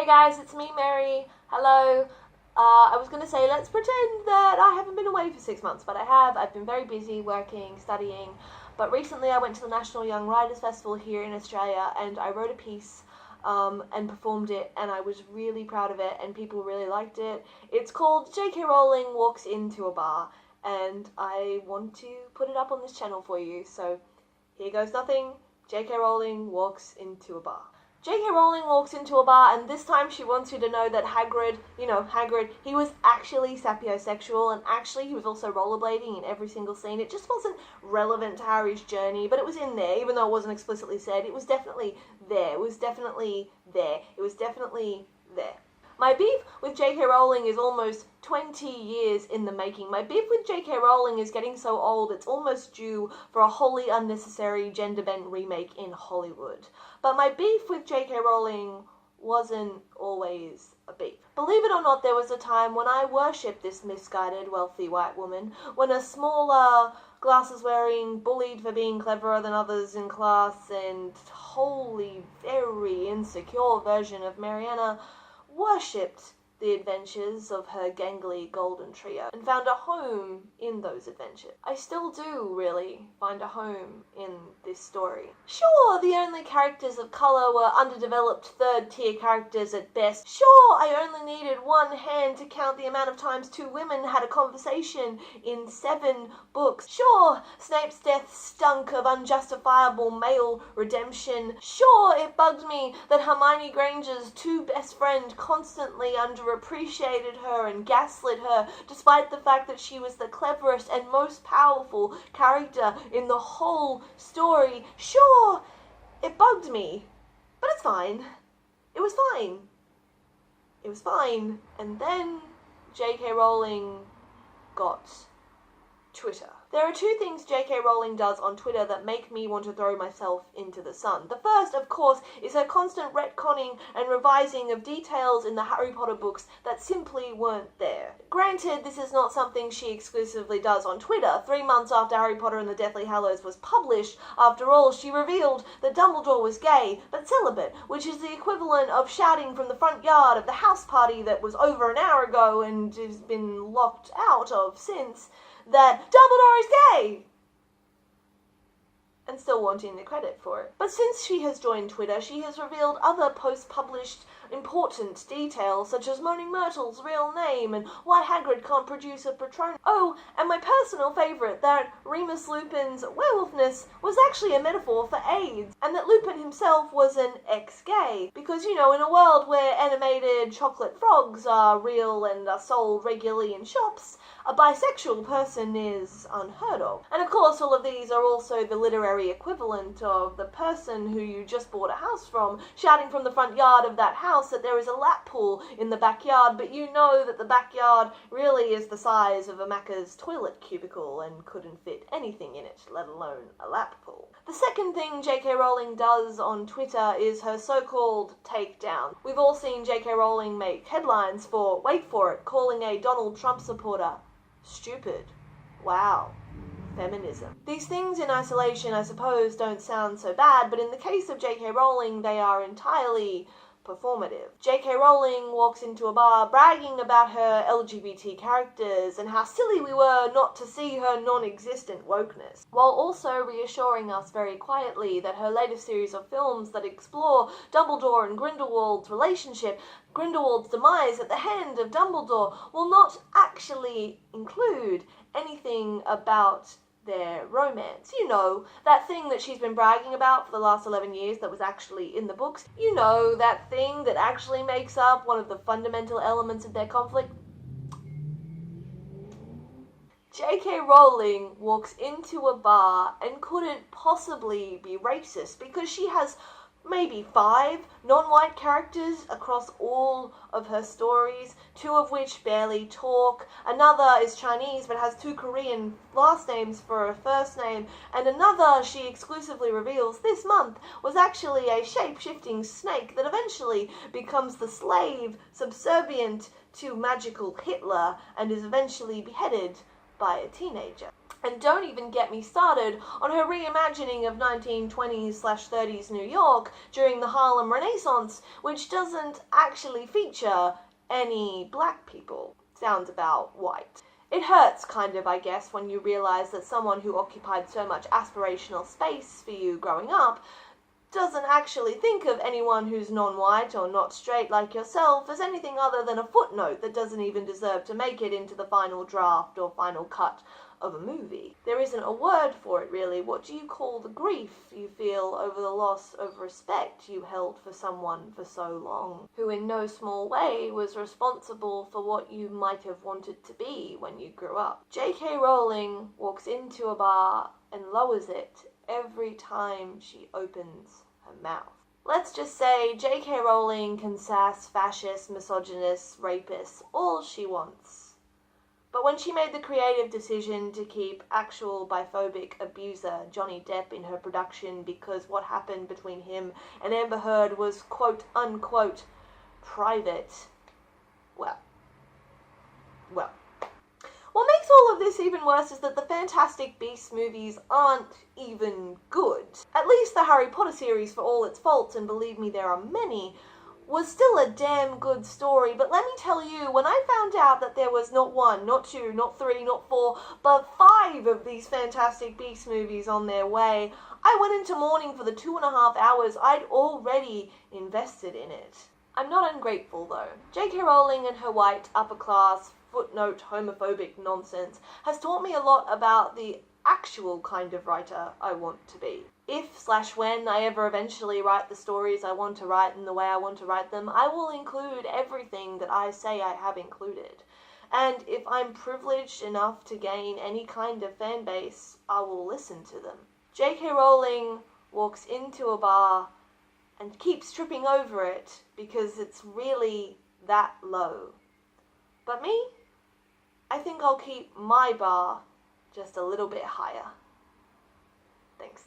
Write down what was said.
Hey guys, it's me, Mary. Hello. I was going to say, let's pretend that I haven't been away for 6 months, but I have. I've been very busy working, studying. But recently I went to the National Young Writers Festival here in Australia, and I wrote a piece and performed it, and I was really proud of it, and people really liked it. It's called J.K. Rowling Walks Into a Bar, and I want to put it up on this channel for you. So here goes nothing. J.K. Rowling walks into a bar. J.K. Rowling walks into a bar, and this time she wants you to know that Hagrid, he was actually sapiosexual, and actually he was also rollerblading in every single scene. It just wasn't relevant to Harry's journey, but it was in there, even though it wasn't explicitly said. It was definitely there. It was definitely there. It was definitely there. My beef with J.K. Rowling is almost 20 years in the making. My beef with J.K. Rowling is getting so old it's almost due for a wholly unnecessary gender-bent remake in Hollywood. But my beef with J.K. Rowling wasn't always a beef. Believe it or not, there was a time when I worshipped this misguided, wealthy white woman, when a smaller, glasses-wearing, bullied for being cleverer than others in class, and wholly very insecure version of Mariana worshipped the adventures of her gangly golden trio and found a home in those adventures. I still do, really, find a home in this story. Sure, the only characters of colour were underdeveloped third-tier characters at best. Sure, I only needed one hand to count the amount of times two women had a conversation in 7 books. Sure, Snape's death stunk of unjustifiable male redemption. Sure, it bugged me that Hermione Granger's two best friend constantly underappreciated her and gaslit her, despite the fact that she was the cleverest and most powerful character in the whole story. Sure, it bugged me, but it's fine. It was fine. It was fine. And then J.K. Rowling got Twitter. There are 2 things J.K. Rowling does on Twitter that make me want to throw myself into the sun. The first, of course, is her constant retconning and revising of details in the Harry Potter books that simply weren't there. Granted, this is not something she exclusively does on Twitter. 3 months after Harry Potter and the Deathly Hallows was published, after all, she revealed that Dumbledore was gay, but celibate, which is the equivalent of shouting from the front yard of the house party that was over an hour ago and has been locked out of since, that Dumbledore is gay! And still wanting the credit for it. But since she has joined Twitter, she has revealed other post-published important details, such as Moaning Myrtle's real name and why Hagrid can't produce a Patronus. Oh, and my personal favourite, that Remus Lupin's werewolfness was actually a metaphor for AIDS, and that Lupin himself was an ex-gay. Because, in a world where animated chocolate frogs are real and are sold regularly in shops, a bisexual person is unheard of. And of course, all of these are also the literary equivalent of the person who you just bought a house from, shouting from the front yard of that house that there is a lap pool in the backyard, but you know that the backyard really is the size of a Macca's toilet cubicle and couldn't fit anything in it, let alone a lap pool. The second thing J.K. Rowling does on Twitter is her so-called takedown. We've all seen J.K. Rowling make headlines for, wait for it, calling a Donald Trump supporter stupid. Wow. Feminism. These things in isolation, I suppose, don't sound so bad, but in the case of J.K. Rowling, they are entirely performative. J.K. Rowling walks into a bar bragging about her LGBT characters and how silly we were not to see her non-existent wokeness, while also reassuring us very quietly that her latest series of films that explore Dumbledore and Grindelwald's relationship, Grindelwald's demise at the hand of Dumbledore, will not actually include anything about their romance. That thing that she's been bragging about for the last 11 years that was actually in the books. That thing that actually makes up one of the fundamental elements of their conflict. J.K. Rowling walks into a bar and couldn't possibly be racist because she has maybe 5 non-white characters across all of her stories, 2 of which barely talk, another is Chinese but has 2 Korean last names for a first name, and another she exclusively reveals this month was actually a shape-shifting snake that eventually becomes the slave subservient to magical Hitler and is eventually beheaded by a teenager. And don't even get me started on her reimagining of 1920s/30s New York during the Harlem Renaissance, which doesn't actually feature any black people. Sounds about white. It hurts, kind of, I guess, when you realize that someone who occupied so much aspirational space for you growing up doesn't actually think of anyone who's non-white or not straight like yourself as anything other than a footnote that doesn't even deserve to make it into the final draft or final cut of a movie. There isn't a word for it, really. What do you call the grief you feel over the loss of respect you held for someone for so long, who in no small way was responsible for what you might have wanted to be when you grew up? J.K. Rowling walks into a bar and lowers it every time she opens her mouth. Let's just say J.K. Rowling can sass fascists, misogynists, rapists, all she wants. But when she made the creative decision to keep actual biphobic abuser Johnny Depp in her production because what happened between him and Amber Heard was quote-unquote private, well. What makes all of this even worse is that the Fantastic Beasts movies aren't even good. At least the Harry Potter series, for all its faults, and believe me there are many, was still a damn good story. But let me tell you, when I found out that there was not one, not two, not three, not four, but 5 of these Fantastic Beasts movies on their way, I went into mourning for the 2.5 hours I'd already invested in it. I'm not ungrateful though. J.K. Rowling and her white, upper-class, footnote homophobic nonsense has taught me a lot about the actual kind of writer I want to be. If/when I ever eventually write the stories I want to write in the way I want to write them, I will include everything that I say I have included. And if I'm privileged enough to gain any kind of fan base, I will listen to them. J.K. Rowling walks into a bar and keeps tripping over it because it's really that low. But me? I think I'll keep my bar just a little bit higher. Thanks.